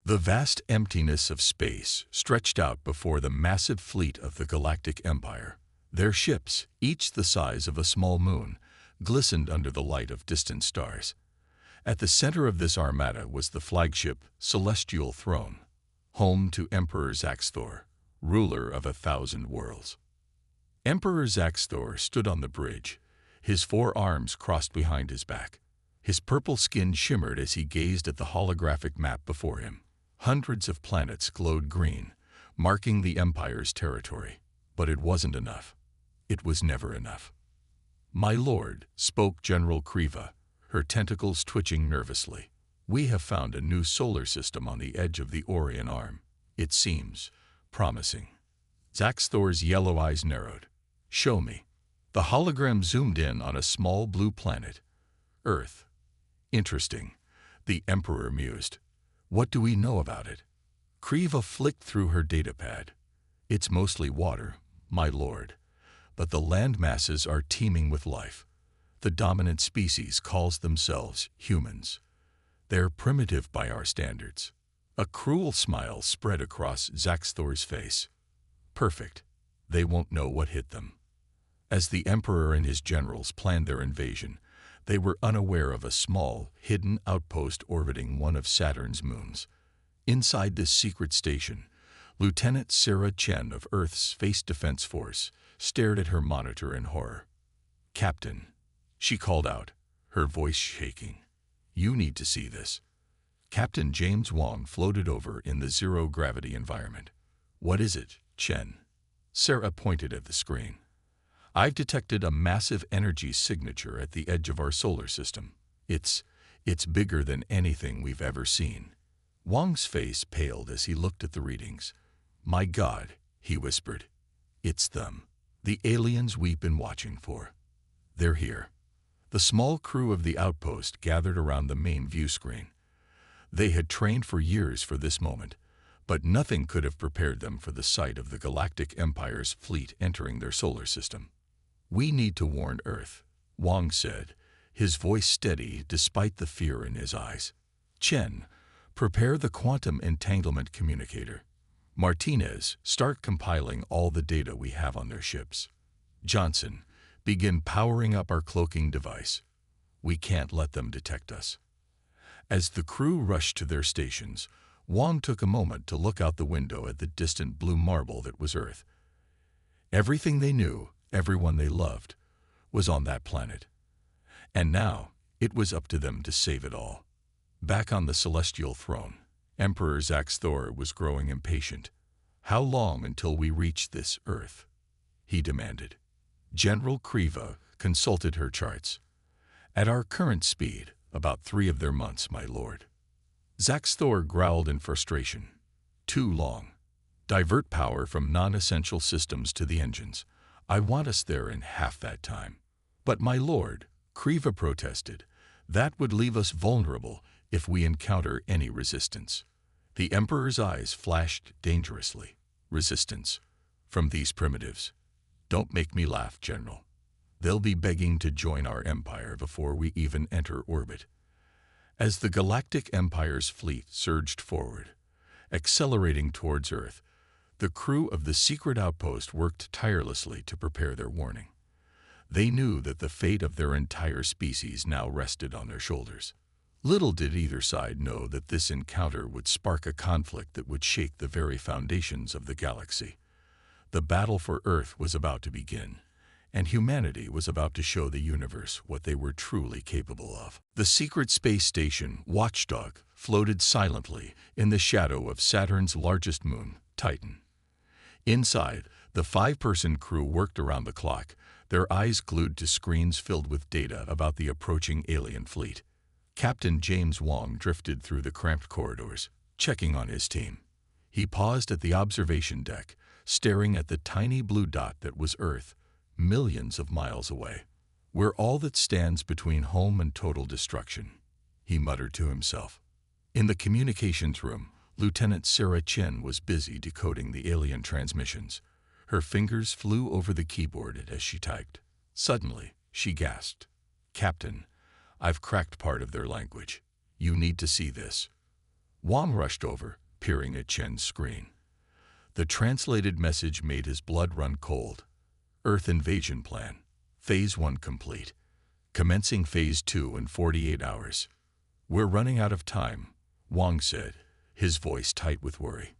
The vast emptiness of space stretched out before the massive fleet of the Galactic Empire. Their ships, each the size of a small moon, glistened under the light of distant stars. At the center of this armada was the flagship Celestial Throne, home to Emperor Zaxthor, ruler of 1,000 worlds. Emperor Zaxthor stood on the bridge, his 4 arms crossed behind his back. His purple skin shimmered as he gazed at the holographic map before him. Hundreds of planets glowed green, marking the Empire's territory. But it wasn't enough. It was never enough. "My lord," spoke General Kriva, her tentacles twitching nervously. "We have found a new solar system on the edge of the Orion Arm. It seems promising." Zaxthor's yellow eyes narrowed. "Show me." The hologram zoomed in on a small blue planet. Earth. "Interesting," the Emperor mused. "What do we know about it?" Kriva flicked through her datapad. "It's mostly water, my lord, but the land masses are teeming with life. The dominant species calls themselves humans. They're primitive by our standards." A cruel smile spread across Zaxthor's face. "Perfect. They won't know what hit them." As the Emperor and his generals planned their invasion, they were unaware of a small, hidden outpost orbiting one of Saturn's moons. Inside this secret station, Lieutenant Sarah Chen of Earth's Space Defense Force stared at her monitor in horror. "Captain," she called out, her voice shaking, "you need to see this." Captain James Wong floated over in the zero-gravity environment. "What is it, Chen?" Sarah pointed at the screen. "I've detected a massive energy signature at the edge of our solar system. It's bigger than anything we've ever seen." Wong's face paled as he looked at the readings. "My God," he whispered. "It's them. The aliens we've been watching for. They're here." The small crew of the outpost gathered around the main view screen. They had trained for years for this moment, but nothing could have prepared them for the sight of the Galactic Empire's fleet entering their solar system. "We need to warn Earth," Wong said, his voice steady despite the fear in his eyes. "Chen, prepare the quantum entanglement communicator. Martinez, start compiling all the data we have on their ships. Johnson, begin powering up our cloaking device. We can't let them detect us." As the crew rushed to their stations, Wong took a moment to look out the window at the distant blue marble that was Earth. Everything they knew, everyone they loved, was on that planet. And now, it was up to them to save it all. Back on the Celestial Throne, Emperor Zaxthor was growing impatient. "How long until we reach this Earth?" he demanded. General Kriva consulted her charts. "At our current speed, about 3 of their months, my lord." Zaxthor growled in frustration. "Too long. Divert power from non-essential systems to the engines. I want us there in half that time." "But my lord," Kriva protested, "that would leave us vulnerable if we encounter any resistance." The Emperor's eyes flashed dangerously. "Resistance? From these primitives? Don't make me laugh, General. They'll be begging to join our empire before we even enter orbit." As the Galactic Empire's fleet surged forward, accelerating towards Earth, the crew of the secret outpost worked tirelessly to prepare their warning. They knew that the fate of their entire species now rested on their shoulders. Little did either side know that this encounter would spark a conflict that would shake the very foundations of the galaxy. The battle for Earth was about to begin, and humanity was about to show the universe what they were truly capable of. The secret space station, Watchdog, floated silently in the shadow of Saturn's largest moon, Titan. Inside, the 5-person crew worked around the clock, their eyes glued to screens filled with data about the approaching alien fleet. Captain James Wong drifted through the cramped corridors, checking on his team. He paused at the observation deck, staring at the tiny blue dot that was Earth, millions of miles away. "We're all that stands between home and total destruction," he muttered to himself. In the communications room, Lieutenant Sarah Chen was busy decoding the alien transmissions. Her fingers flew over the keyboard as she typed. Suddenly, she gasped, "Captain, I've cracked part of their language. You need to see this." Wang rushed over, peering at Chen's screen. The translated message made his blood run cold. Earth invasion plan. Phase 1 complete. Commencing Phase 2 in 48 hours. We're running out of time, Wang said, his voice tight with worry.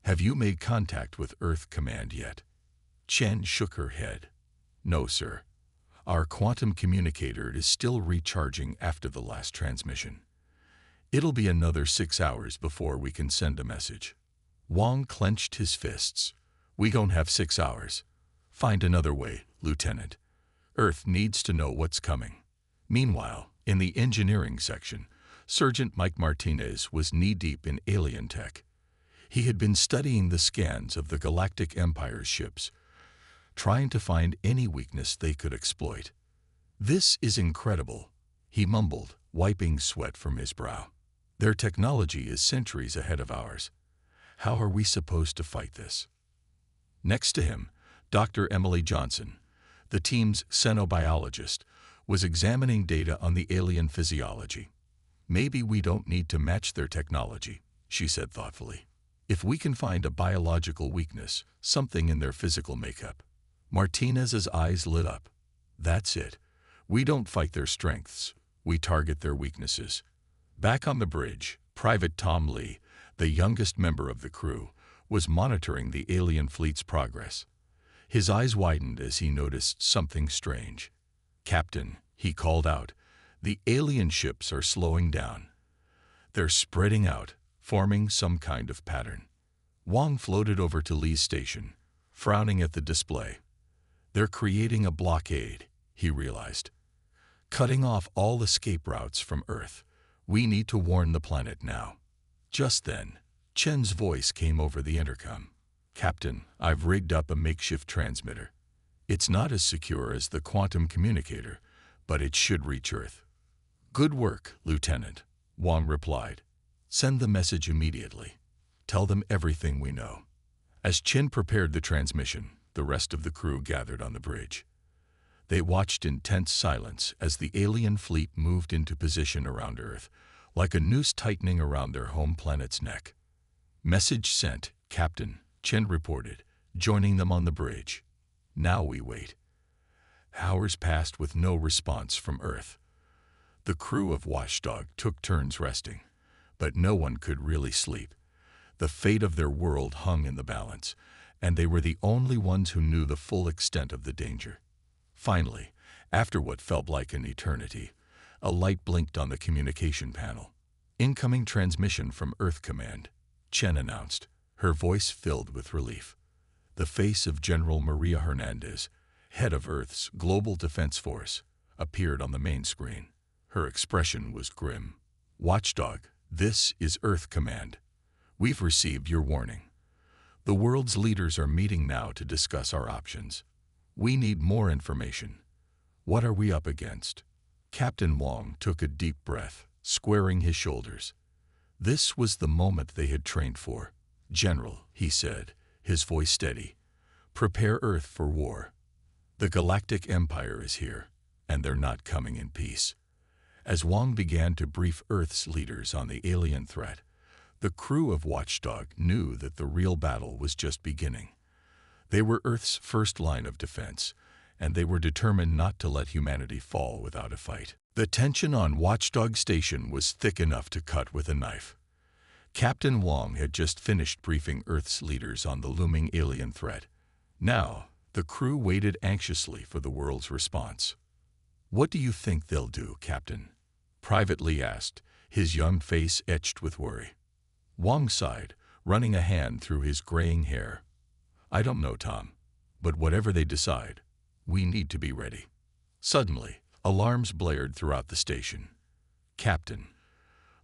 Have you made contact with Earth Command yet? Chen shook her head. No, sir. Our quantum communicator is still recharging after the last transmission. It'll be another 6 hours before we can send a message. Wang clenched his fists. We don't have 6 hours. Find another way, Lieutenant. Earth needs to know what's coming. Meanwhile, in the engineering section, Sergeant Mike Martinez was knee-deep in alien tech. He had been studying the scans of the Galactic Empire's ships, trying to find any weakness they could exploit. This is incredible, he mumbled, wiping sweat from his brow. Their technology is centuries ahead of ours. How are we supposed to fight this? Next to him, Dr. Emily Johnson, the team's xenobiologist, was examining data on the alien physiology. Maybe we don't need to match their technology, she said thoughtfully. If we can find a biological weakness, something in their physical makeup. Martinez's eyes lit up. That's it. We don't fight their strengths. We target their weaknesses. Back on the bridge, Private Tom Lee, the youngest member of the crew, was monitoring the alien fleet's progress. His eyes widened as he noticed something strange. Captain, he called out, the alien ships are slowing down. They're spreading out, forming some kind of pattern. Wang floated over to Lee's station, frowning at the display. They're creating a blockade, he realized. Cutting off all escape routes from Earth. We need to warn the planet now. Just then, Chen's voice came over the intercom. Captain, I've rigged up a makeshift transmitter. It's not as secure as the quantum communicator, but it should reach Earth. Good work, Lieutenant, Wang replied. Send the message immediately. Tell them everything we know. As Chen prepared the transmission, the rest of the crew gathered on the bridge. They watched in tense silence as the alien fleet moved into position around Earth, like a noose tightening around their home planet's neck. Message sent, Captain, Chen reported, joining them on the bridge. Now we wait. Hours passed with no response from Earth. The crew of Watchdog took turns resting, but no one could really sleep. The fate of their world hung in the balance, and they were the only ones who knew the full extent of the danger. Finally, after what felt like an eternity, a light blinked on the communication panel. Incoming transmission from Earth Command, Chen announced, her voice filled with relief. The face of General Maria Hernandez, head of Earth's Global Defense Force, appeared on the main screen. Her expression was grim. Watchdog, this is Earth Command. We've received your warning. The world's leaders are meeting now to discuss our options. We need more information. What are we up against? Captain Wang took a deep breath, squaring his shoulders. This was the moment they had trained for. General, he said, his voice steady, prepare Earth for war. The Galactic Empire is here, and they're not coming in peace. As Wang began to brief Earth's leaders on the alien threat, the crew of Watchdog knew that the real battle was just beginning. They were Earth's first line of defense, and they were determined not to let humanity fall without a fight. The tension on Watchdog Station was thick enough to cut with a knife. Captain Wang had just finished briefing Earth's leaders on the looming alien threat. Now, the crew waited anxiously for the world's response. What do you think they'll do, Captain? Private Lee asked, his young face etched with worry. Wang sighed, running a hand through his graying hair. I don't know, Tom, but whatever they decide, we need to be ready. Suddenly, alarms blared throughout the station. Captain,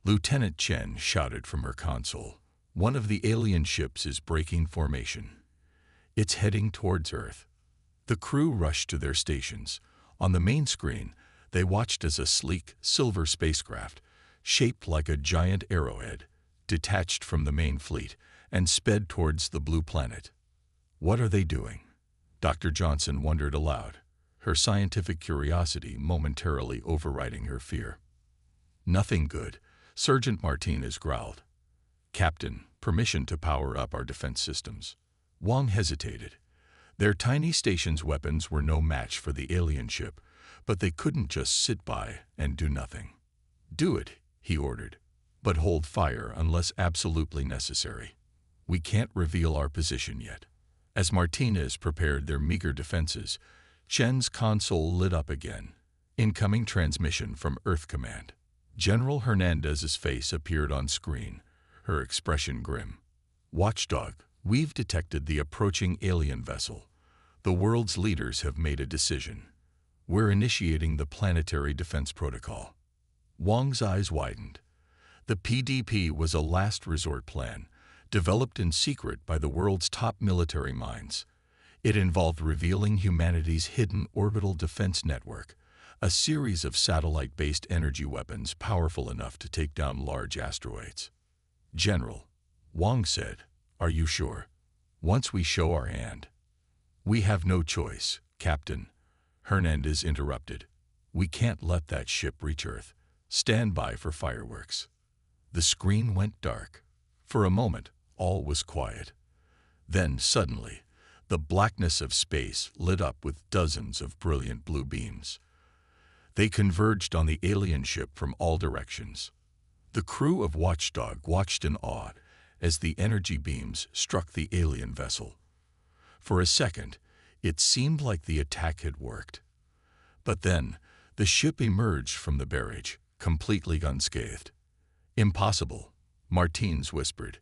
Lieutenant Chen shouted from her console. One of the alien ships is breaking formation. It's heading towards Earth. The crew rushed to their stations. On the main screen, they watched as a sleek, silver spacecraft, shaped like a giant arrowhead, detached from the main fleet and sped towards the blue planet. What are they doing? Dr. Johnson wondered aloud, her scientific curiosity momentarily overriding her fear. Nothing good, Sergeant Martinez growled. "Captain, permission to power up our defense systems." Wang hesitated. Their tiny station's weapons were no match for the alien ship, but they couldn't just sit by and do nothing. "Do it," he ordered, "but hold fire unless absolutely necessary. We can't reveal our position yet." As Martinez prepared their meager defenses, Chen's console lit up again. Incoming transmission from Earth Command. General Hernandez's face appeared on screen, her expression grim. "Watchdog, we've detected the approaching alien vessel. The world's leaders have made a decision. We're initiating the planetary defense protocol." Wang's eyes widened. The PDP was a last resort plan, developed in secret by the world's top military minds. It involved revealing humanity's hidden orbital defense network, a series of satellite-based energy weapons powerful enough to take down large asteroids. "General," Wang said, "are you sure? Once we show our hand." "We have no choice, Captain," Hernandez interrupted. "We can't let that ship reach Earth. Stand by for fireworks." The screen went dark. For a moment, all was quiet. Then, suddenly, the blackness of space lit up with dozens of brilliant blue beams. They converged on the alien ship from all directions. The crew of Watchdog watched in awe as the energy beams struck the alien vessel. For a second, it seemed like the attack had worked. But then, the ship emerged from the barrage, completely unscathed. "Impossible," Martins whispered.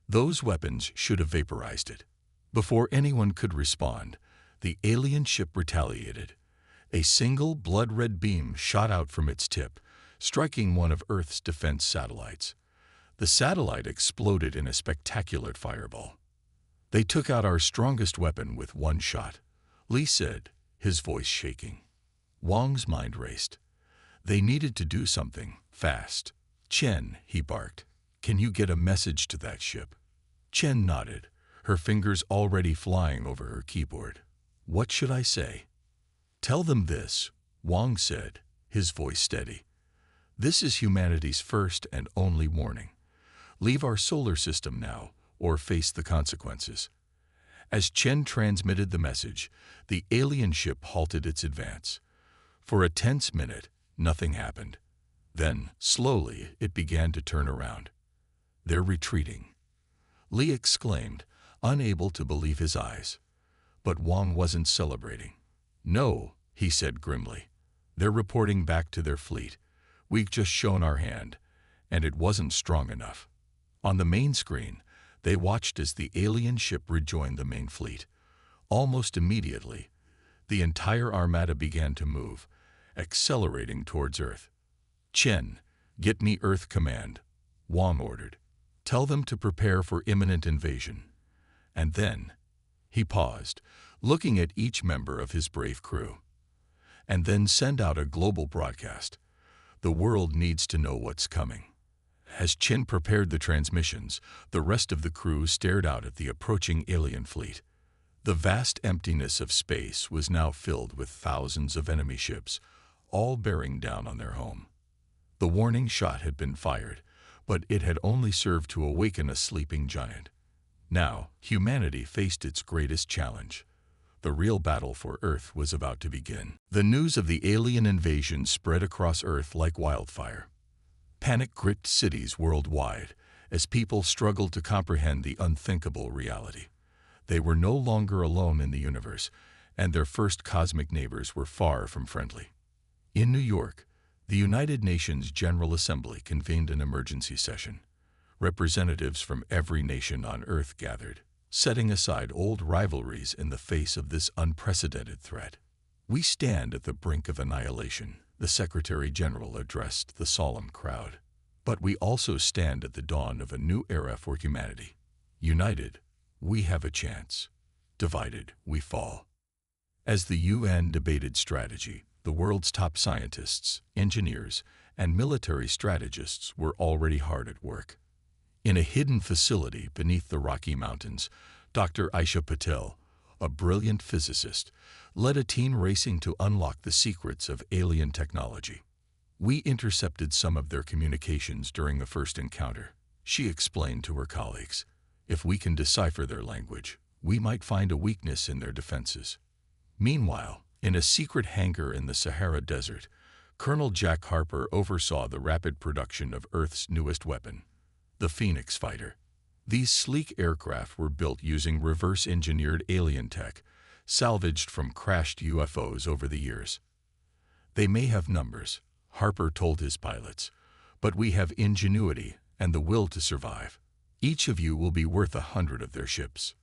"Those weapons should have vaporized it." Before anyone could respond, the alien ship retaliated. A single blood-red beam shot out from its tip, striking one of Earth's defense satellites. The satellite exploded in a spectacular fireball. "They took out our strongest weapon with one shot," Li said, his voice shaking. Wang's mind raced. They needed to do something, fast. "Chen," he barked, "can you get a message to that ship?" Chen nodded, her fingers already flying over her keyboard. "What should I say?" "Tell them this," Wang said, his voice steady. "This is humanity's first and only warning. Leave our solar system now, or face the consequences." As Chen transmitted the message, the alien ship halted its advance. For a tense minute, nothing happened. Then, slowly, it began to turn around. "They're retreating," Li exclaimed, unable to believe his eyes. But Wang wasn't celebrating. "No," he said grimly. "They're reporting back to their fleet. We've just shown our hand, and it wasn't strong enough." On the main screen, they watched as the alien ship rejoined the main fleet. Almost immediately, the entire armada began to move, accelerating towards Earth. "Chen, get me Earth Command," Wang ordered. "Tell them to prepare for imminent invasion." And then, he paused, looking at each member of his brave crew. "And then send out a global broadcast. The world needs to know what's coming." As Chen prepared the transmissions, the rest of the crew stared out at the approaching alien fleet. The vast emptiness of space was now filled with thousands of enemy ships, all bearing down on their home. The warning shot had been fired, but it had only served to awaken a sleeping giant. Now, humanity faced its greatest challenge. The real battle for Earth was about to begin. The news of the alien invasion spread across Earth like wildfire. Panic gripped cities worldwide as people struggled to comprehend the unthinkable reality. They were no longer alone in the universe, and their first cosmic neighbors were far from friendly. In New York, the United Nations General Assembly convened an emergency session. Representatives from every nation on Earth gathered, setting aside old rivalries in the face of this unprecedented threat. "We stand at the brink of annihilation," the Secretary General addressed the solemn crowd. "But we also stand at the dawn of a new era for humanity. United, we have a chance. Divided, we fall." As the UN debated strategy, the world's top scientists, engineers, and military strategists were already hard at work. In a hidden facility beneath the Rocky Mountains, Dr. Aisha Patel, a brilliant physicist, led a team racing to unlock the secrets of alien technology. "We intercepted some of their communications during the first encounter," She explained to her colleagues, "If we can decipher their language, we might find a weakness in their defenses." Meanwhile, in a secret hangar in the Sahara Desert, Colonel Jack Harper oversaw the rapid production of Earth's newest weapon, the Phoenix fighter. These sleek aircraft were built using reverse-engineered alien tech, salvaged from crashed UFOs over the years. "They may have numbers," Harper told his pilots, "but we have ingenuity and the will to survive. Each of you will be worth 100 of their ships."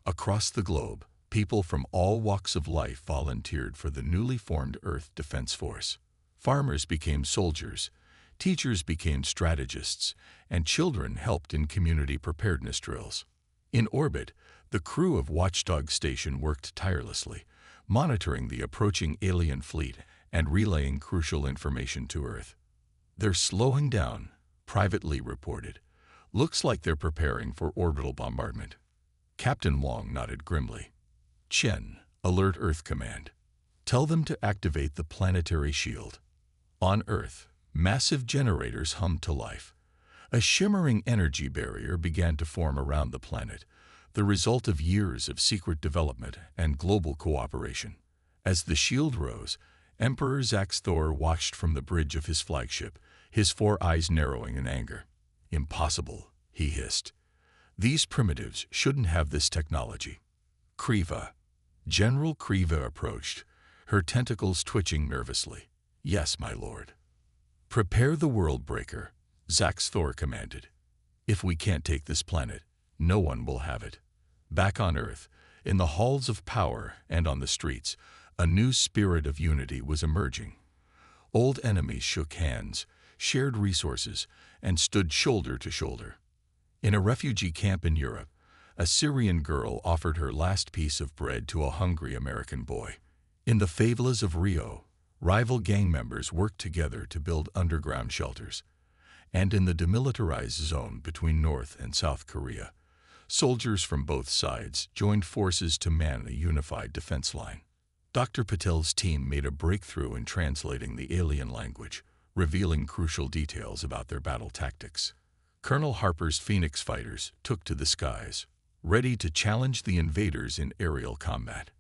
Across the globe, people from all walks of life volunteered for the newly formed Earth Defense Force. Farmers became soldiers, teachers became strategists, and children helped in community preparedness drills. In orbit, the crew of Watchdog Station worked tirelessly, monitoring the approaching alien fleet and relaying crucial information to Earth. "They're slowing down," Private Lee reported. "Looks like they're preparing for orbital bombardment." Captain Wong nodded grimly. "Chen, alert Earth Command. Tell them to activate the planetary shield." On Earth, massive generators hummed to life. A shimmering energy barrier began to form around the planet, the result of years of secret development and global cooperation. As the shield rose, Emperor Zaxthor watched from the bridge of his flagship, his 4 eyes narrowing in anger. "Impossible," he hissed. "These primitives shouldn't have this technology." Kriva. General Kriva approached, her tentacles twitching nervously. "Yes, my lord." "Prepare the world breaker," Zaxthor commanded. "If we can't take this planet, no one will have it." Back on Earth, in the halls of power and on the streets, a new spirit of unity was emerging. Old enemies shook hands, shared resources, and stood shoulder to shoulder. In a refugee camp in Europe, a Syrian girl offered her last piece of bread to a hungry American boy. In the favelas of Rio, rival gang members worked together to build underground shelters. And in the demilitarized zone between North and South Korea, soldiers from both sides joined forces to man a unified defense line. Dr. Patel's team made a breakthrough in translating the alien language, revealing crucial details about their battle tactics. Colonel Harper's Phoenix fighters took to the skies, ready to challenge the invaders in aerial combat.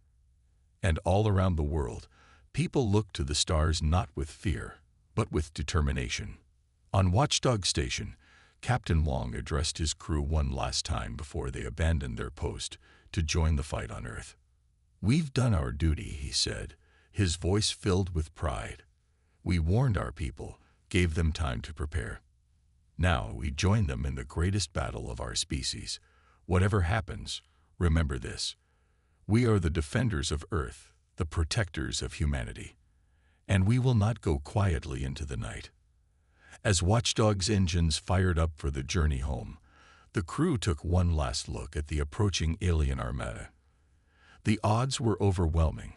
And all around the world, people looked to the stars not with fear, but with determination. On Watchdog Station, Captain Wong addressed his crew one last time before they abandoned their post to join the fight on Earth. "We've done our duty," he said, his voice filled with pride. "We warned our people, gave them time to prepare. Now we join them in the greatest battle of our species. Whatever happens, remember this. We are the defenders of Earth, the protectors of humanity. And we will not go quietly into the night." As Watchdog's engines fired up for the journey home, the crew took one last look at the approaching alien armada. The odds were overwhelming,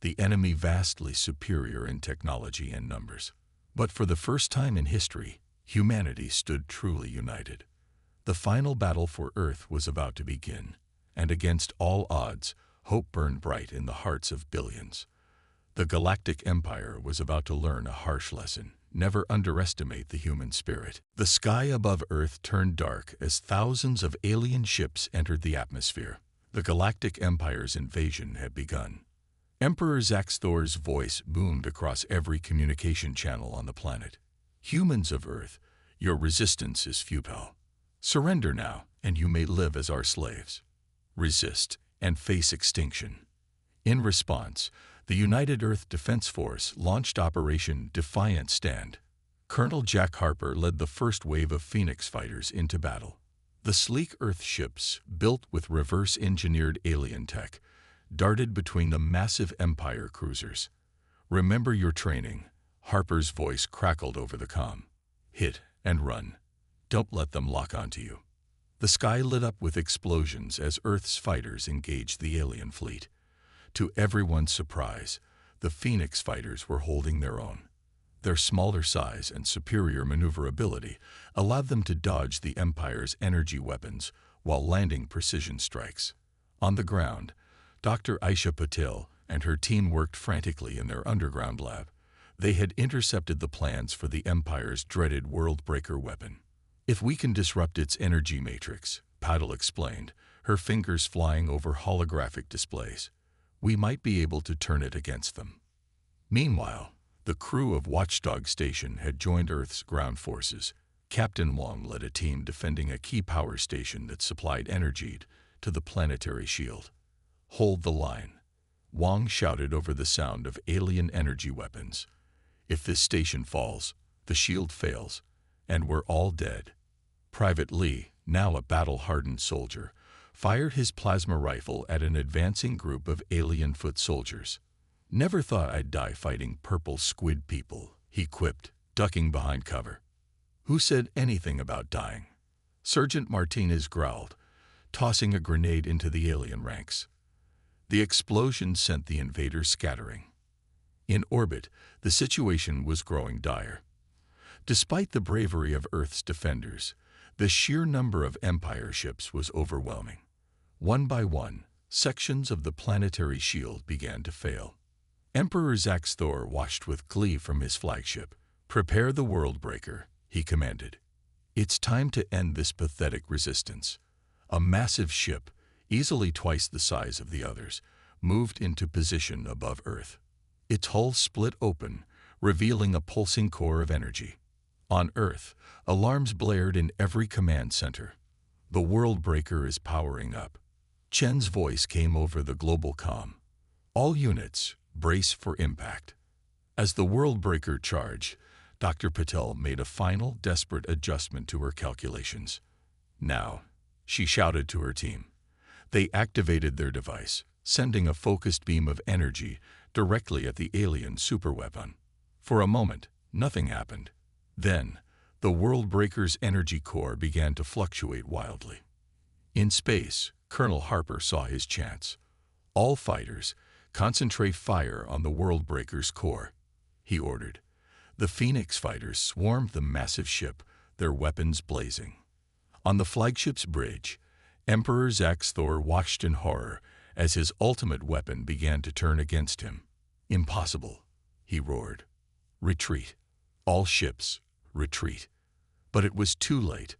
the enemy vastly superior in technology and numbers. But for the first time in history, humanity stood truly united. The final battle for Earth was about to begin, and against all odds, hope burned bright in the hearts of billions. The Galactic Empire was about to learn a harsh lesson. Never underestimate the human spirit. The sky above Earth turned dark as thousands of alien ships entered the atmosphere. The Galactic Empire's invasion had begun. Emperor Zaxthor's voice boomed across every communication channel on the planet. "Humans of Earth, your resistance is futile. Surrender now, and you may live as our slaves. Resist and face extinction." In response, the United Earth Defense Force launched Operation Defiant Stand. Colonel Jack Harper led the first wave of Phoenix fighters into battle. The sleek Earth ships, built with reverse-engineered alien tech, darted between the massive Empire cruisers. "Remember your training," Harper's voice crackled over the comm. "Hit and run. Don't let them lock onto you." The sky lit up with explosions as Earth's fighters engaged the alien fleet. To everyone's surprise, the Phoenix fighters were holding their own. Their smaller size and superior maneuverability allowed them to dodge the Empire's energy weapons while landing precision strikes. On the ground, Dr. Aisha Patel and her team worked frantically in their underground lab. They had intercepted the plans for the Empire's dreaded world-breaker weapon. If we can disrupt its energy matrix, Paddle explained, her fingers flying over holographic displays, we might be able to turn it against them. Meanwhile, the crew of Watchdog Station had joined Earth's ground forces. Captain Wong led a team defending a key power station that supplied energy to the planetary shield. "Hold the line," Wong shouted over the sound of alien energy weapons. "If this station falls, the shield fails, and we're all dead." Private Lee, now a battle-hardened soldier, fired his plasma rifle at an advancing group of alien foot soldiers. "Never thought I'd die fighting purple squid people," he quipped, ducking behind cover. "Who said anything about dying?" Sergeant Martinez growled, tossing a grenade into the alien ranks. The explosion sent the invaders scattering. In orbit, the situation was growing dire. Despite the bravery of Earth's defenders, the sheer number of Empire ships was overwhelming. One by one, sections of the planetary shield began to fail. Emperor Zax Thor watched with glee from his flagship. "Prepare the Worldbreaker," he commanded. "It's time to end this pathetic resistance." A massive ship, easily twice the size of the others, moved into position above Earth. Its hull split open, revealing a pulsing core of energy. On Earth, alarms blared in every command center. "The Worldbreaker is powering up." Chen's voice came over the global comm. "All units, brace for impact." As the Worldbreaker charged, Dr. Patel made a final, desperate adjustment to her calculations. "Now," she shouted to her team. They activated their device, sending a focused beam of energy directly at the alien superweapon. For a moment, nothing happened. Then, the Worldbreaker's energy core began to fluctuate wildly. In space, Colonel Harper saw his chance. "All fighters, concentrate fire on the Worldbreaker's core," he ordered. The Phoenix fighters swarmed the massive ship, their weapons blazing. On the flagship's bridge, Emperor Zax Thor watched in horror as his ultimate weapon began to turn against him. "Impossible," he roared. "Retreat. All ships, retreat." But it was too late.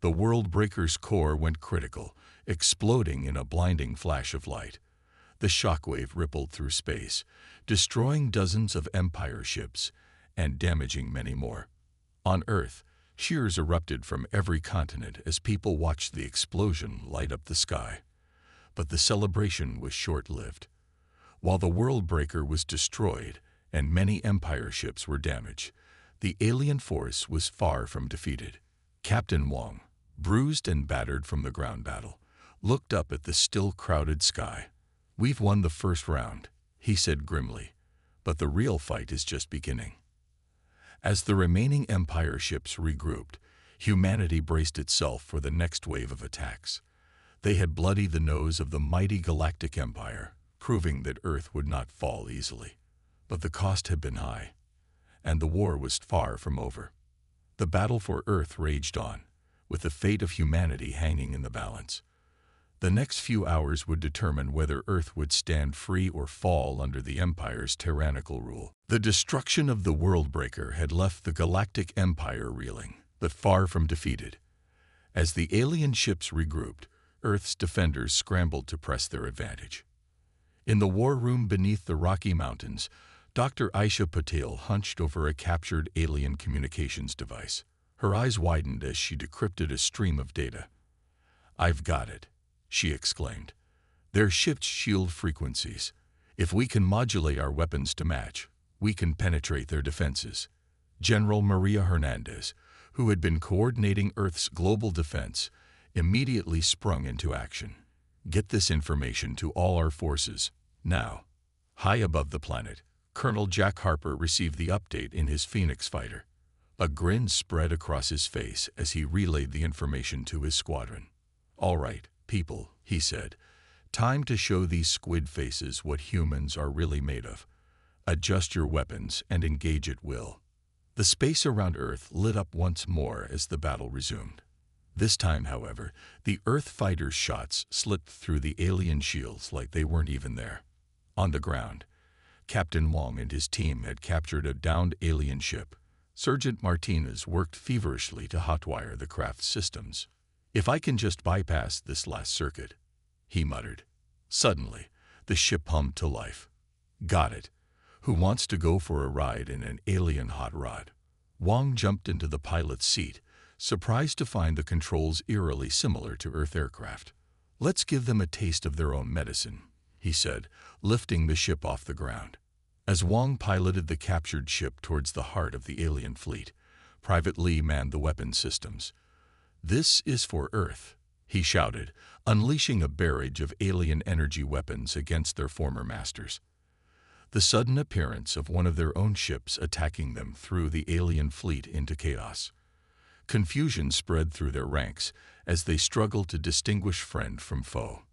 The Worldbreaker's core went critical, exploding in a blinding flash of light. The shockwave rippled through space, destroying dozens of Empire ships and damaging many more. On Earth, cheers erupted from every continent as people watched the explosion light up the sky. But the celebration was short-lived. While the Worldbreaker was destroyed and many Empire ships were damaged, the alien force was far from defeated. Captain Wong, bruised and battered from the ground battle, looked up at the still crowded sky. "We've won the first round," he said grimly, "but the real fight is just beginning." As the remaining Empire ships regrouped, humanity braced itself for the next wave of attacks. They had bloodied the nose of the mighty Galactic Empire, proving that Earth would not fall easily. But the cost had been high, and the war was far from over. The battle for Earth raged on, with the fate of humanity hanging in the balance. The next few hours would determine whether Earth would stand free or fall under the Empire's tyrannical rule. The destruction of the Worldbreaker had left the Galactic Empire reeling, but far from defeated. As the alien ships regrouped, Earth's defenders scrambled to press their advantage. In the war room beneath the Rocky Mountains, Dr. Aisha Patel hunched over a captured alien communications device. Her eyes widened as she decrypted a stream of data. "I've got it," she exclaimed. "Their ship's shield frequencies. If we can modulate our weapons to match, we can penetrate their defenses." General Maria Hernandez, who had been coordinating Earth's global defense, immediately sprung into action. "Get this information to all our forces, now." High above the planet, Colonel Jack Harper received the update in his Phoenix fighter. A grin spread across his face as he relayed the information to his squadron. "All right, people," he said. "Time to show these squid faces what humans are really made of. Adjust your weapons and engage at will." The space around Earth lit up once more as the battle resumed. This time, however, the Earth fighters' shots slipped through the alien shields like they weren't even there. On the ground, Captain Wong and his team had captured a downed alien ship. Sergeant Martinez worked feverishly to hotwire the craft's systems. "If I can just bypass this last circuit," he muttered. Suddenly, the ship hummed to life. "Got it. Who wants to go for a ride in an alien hot rod?" Wong jumped into the pilot's seat, surprised to find the controls eerily similar to Earth aircraft. "Let's give them a taste of their own medicine," he said, lifting the ship off the ground. As Wong piloted the captured ship towards the heart of the alien fleet, Private Lee manned the weapon systems. "This is for Earth," he shouted, unleashing a barrage of alien energy weapons against their former masters. The sudden appearance of one of their own ships attacking them threw the alien fleet into chaos. Confusion spread through their ranks as they struggled to distinguish friend from foe.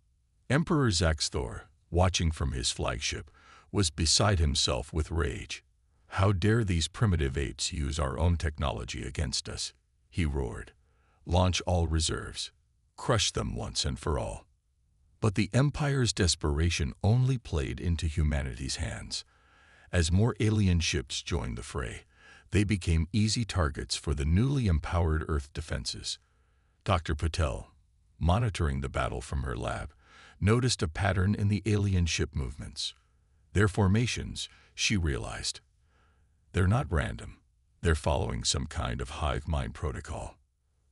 Emperor Zaxthor, watching from his flagship, was beside himself with rage. "How dare these primitive apes use our own technology against us?" he roared. "Launch all reserves. Crush them once and for all." But the Empire's desperation only played into humanity's hands. As more alien ships joined the fray, they became easy targets for the newly empowered Earth defenses. Dr. Patel, monitoring the battle from her lab, noticed a pattern in the alien ship movements. Their formations, she realized. They're not random. They're following some kind of hive mind protocol.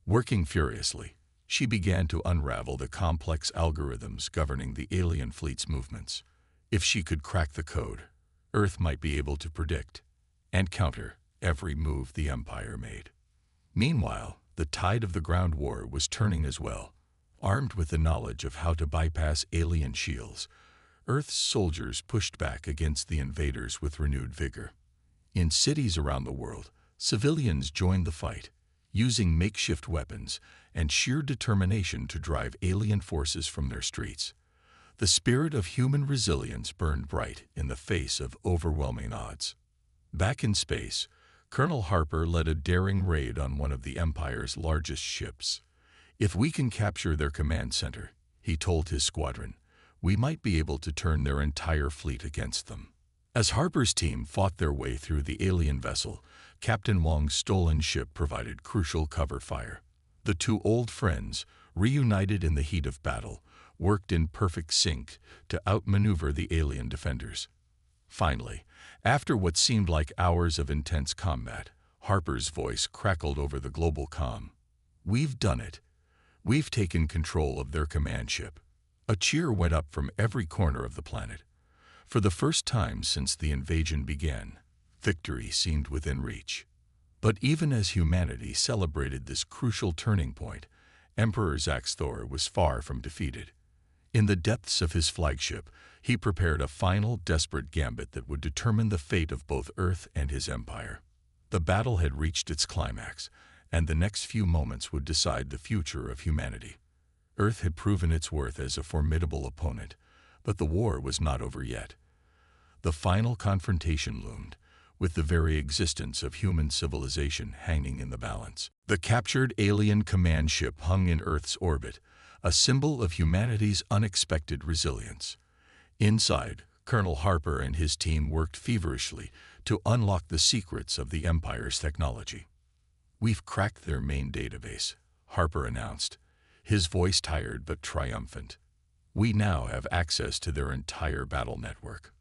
Working furiously, she began to unravel the complex algorithms governing the alien fleet's movements. If she could crack the code, Earth might be able to predict and counter every move the Empire made. Meanwhile, the tide of the ground war was turning as well. Armed with the knowledge of how to bypass alien shields, Earth's soldiers pushed back against the invaders with renewed vigor. In cities around the world, civilians joined the fight, using makeshift weapons and sheer determination to drive alien forces from their streets. The spirit of human resilience burned bright in the face of overwhelming odds. Back in space, Colonel Harper led a daring raid on one of the Empire's largest ships. "If we can capture their command center," he told his squadron, "we might be able to turn their entire fleet against them." As Harper's team fought their way through the alien vessel, Captain Wong's stolen ship provided crucial cover fire. The two old friends, reunited in the heat of battle, worked in perfect sync to outmaneuver the alien defenders. Finally, after what seemed like hours of intense combat, Harper's voice crackled over the global comm. "We've done it. We've taken control of their command ship." A cheer went up from every corner of the planet. For the first time since the invasion began, victory seemed within reach. But even as humanity celebrated this crucial turning point, Emperor Zaxthor was far from defeated. In the depths of his flagship, he prepared a final, desperate gambit that would determine the fate of both Earth and his empire. The battle had reached its climax, and the next few moments would decide the future of humanity. Earth had proven its worth as a formidable opponent, but the war was not over yet. The final confrontation loomed, with the very existence of human civilization hanging in the balance. The captured alien command ship hung in Earth's orbit, a symbol of humanity's unexpected resilience. Inside, Colonel Harper and his team worked feverishly to unlock the secrets of the Empire's technology. "We've cracked their main database," Harper announced, his voice tired but triumphant. "We now have access to their entire battle network."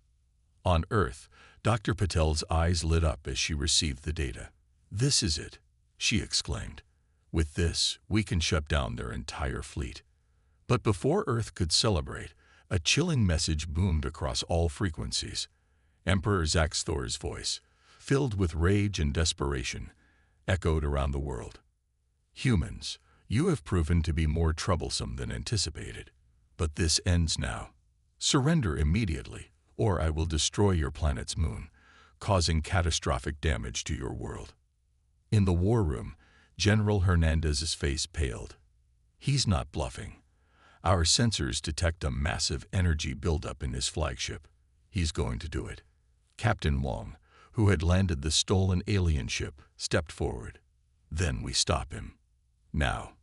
On Earth, Dr. Patel's eyes lit up as she received the data. "This is it," she exclaimed. "With this, we can shut down their entire fleet." But before Earth could celebrate, a chilling message boomed across all frequencies. Emperor Zaxthor's voice, filled with rage and desperation, echoed around the world. "Humans, you have proven to be more troublesome than anticipated. But this ends now. Surrender immediately, or I will destroy your planet's moon, causing catastrophic damage to your world." In the war room, General Hernandez's face paled. "He's not bluffing. Our sensors detect a massive energy buildup in his flagship. He's going to do it." Captain Wong, who had landed the stolen alien ship, stepped forward. "Then we stop him. Now,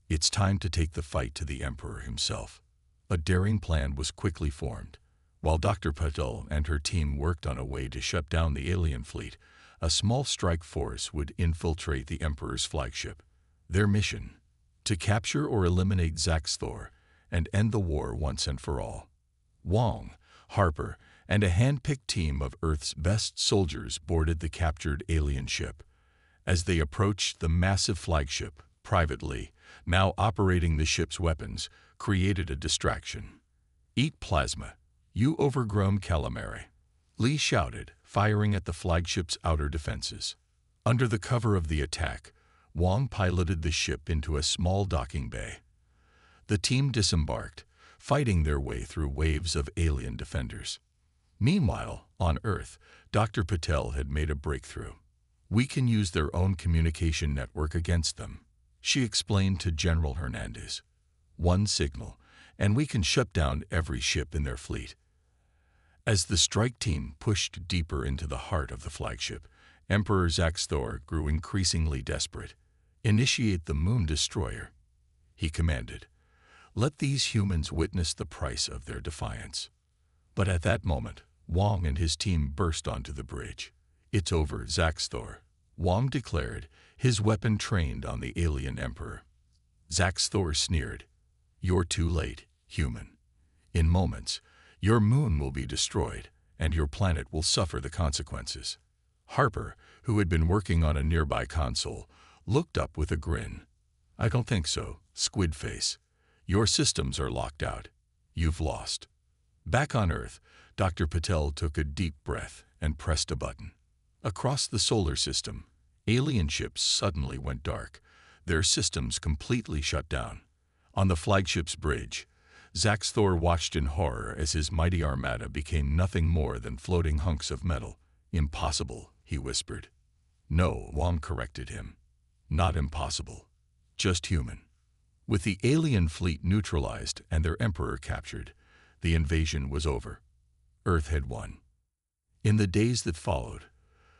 it's time to take the fight to the Emperor himself." A daring plan was quickly formed. While Dr. Patel and her team worked on a way to shut down the alien fleet, a small strike force would infiltrate the Emperor's flagship. Their mission: to capture or eliminate Zaxthor and end the war once and for all. Wong, Harper, and a hand-picked team of Earth's best soldiers boarded the captured alien ship. As they approached the massive flagship, privately, now operating the ship's weapons, created a distraction. "Eat plasma, you overgrown calamari," Lee shouted, firing at the flagship's outer defenses. Under the cover of the attack, Wong piloted the ship into a small docking bay. The team disembarked, fighting their way through waves of alien defenders. Meanwhile, on Earth, Dr. Patel had made a breakthrough. "We can use their own communication network against them," she explained to General Hernandez. "One signal, and we can shut down every ship in their fleet." As the strike team pushed deeper into the heart of the flagship, Emperor Zaxthor grew increasingly desperate. "Initiate the Moon Destroyer," he commanded. "Let these humans witness the price of their defiance." But at that moment, Wong and his team burst onto the bridge. "It's over, Zaxthor," Wong declared, his weapon trained on the alien Emperor. Zaxthor sneered. "You're too late, human. In moments, your moon will be destroyed, and your planet will suffer the consequences." Harper, who had been working on a nearby console, looked up with a grin. "I don't think so, Squid Face. Your systems are locked out. You've lost." Back on Earth, Dr. Patel took a deep breath and pressed a button. Across the solar system, alien ships suddenly went dark, their systems completely shut down. On the flagship's bridge, Zaxthor watched in horror as his mighty armada became nothing more than floating hunks of metal. "Impossible," he whispered. "No," Wong corrected him. "Not impossible. Just human." With the alien fleet neutralized and their Emperor captured, the invasion was over. Earth had won. In the days that followed,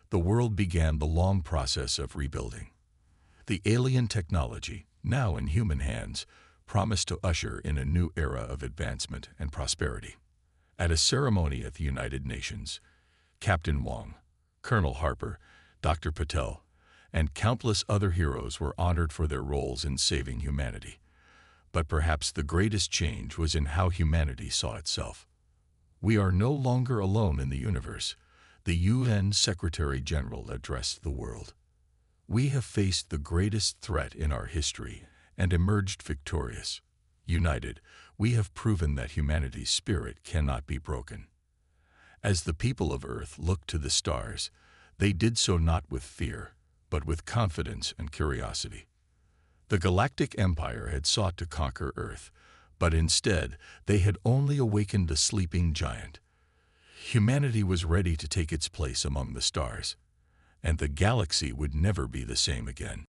the world began the long process of rebuilding. The alien technology, now in human hands, promised to usher in a new era of advancement and prosperity. At a ceremony at the United Nations, Captain Wong, Colonel Harper, Dr. Patel, and countless other heroes were honored for their roles in saving humanity. But perhaps the greatest change was in how humanity saw itself. "We are no longer alone in the universe," the UN Secretary-General addressed the world. "We have faced the greatest threat in our history and emerged victorious. United, we have proven that humanity's spirit cannot be broken." As the people of Earth looked to the stars, they did so not with fear, but with confidence and curiosity. The Galactic Empire had sought to conquer Earth, but instead they had only awakened a sleeping giant. Humanity was ready to take its place among the stars, and the galaxy would never be the same again.